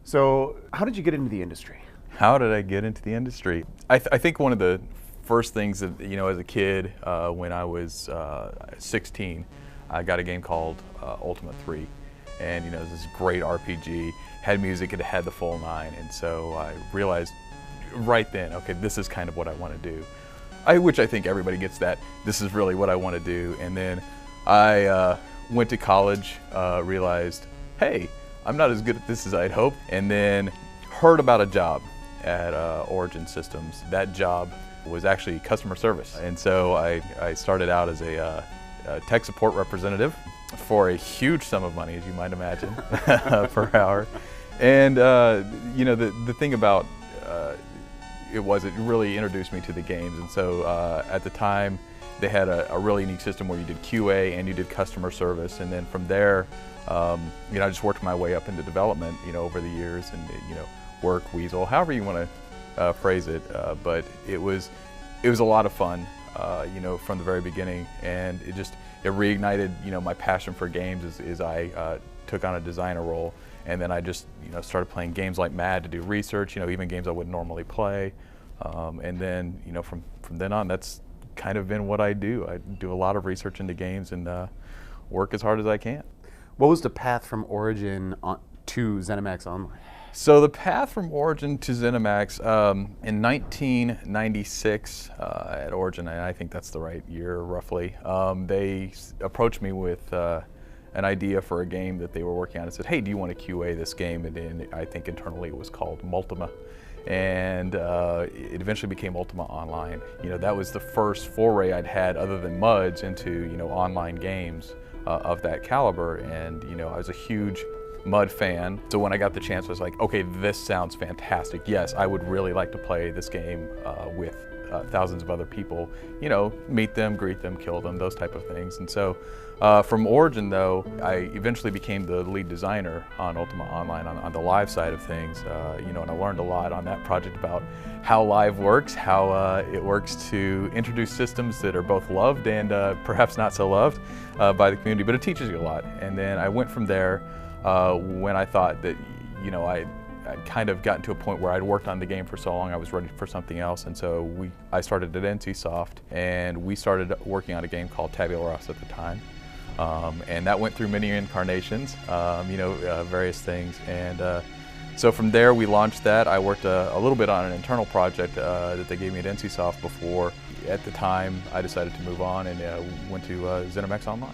So how did you get into the industry? How did I get into the industry? I think one of the first things that, as a kid, when I was 16, I got a game called Ultima 3. And, it was this great RPG, had music, it had the full nine. And so I realized right then, okay, this is kind of what I want to do. Which I think everybody gets that, this is really what I want to do. And then I went to college, realized, hey, I'm not as good at this as I'd hoped, and then heard about a job at Origin Systems. That job was actually customer service. And so I started out as a tech support representative for a huge sum of money, as you might imagine, per hour. And the thing about it really introduced me to the games. And so at the time, they had a really unique system where you did QA and you did customer service. And then from there, I just worked my way up into development, over the years, and work, weasel, however you want to phrase it. But it was a lot of fun, from the very beginning, and it reignited, my passion for games as I took on a designer role, and then I just, started playing games like mad to do research, even games I wouldn't normally play, and then, from then on, that's kind of been what I do. I do a lot of research into games and work as hard as I can. What was the path from Origin to ZeniMax Online? So the path from Origin to ZeniMax, in 1996 at Origin, and I think that's the right year roughly, they approached me with an idea for a game that they were working on and said, hey, do you want to QA this game? And then I think internally it was called Multima. And it eventually became Ultima Online. That was the first foray I'd had other than MUDs into, online games of that caliber. And, I was a huge MUD fan. So when I got the chance, I was like, okay, this sounds fantastic. Yes, I would really like to play this game with thousands of other people, meet them, greet them, kill them, those type of things. And so from Origin, though, I eventually became the lead designer on Ultima Online on the live side of things, and I learned a lot on that project about how live works, how it works to introduce systems that are both loved and perhaps not so loved by the community, but it teaches you a lot. And then I went from there when I thought that, I'd kind of gotten to a point where I'd worked on the game for so long, I was ready for something else, and so I started at NCSoft, and we started working on a game called Tabula Rasa at the time, and that went through many incarnations, various things, and so from there we launched that. I worked a little bit on an internal project that they gave me at NCSoft before. At the time, I decided to move on and went to ZeniMax Online.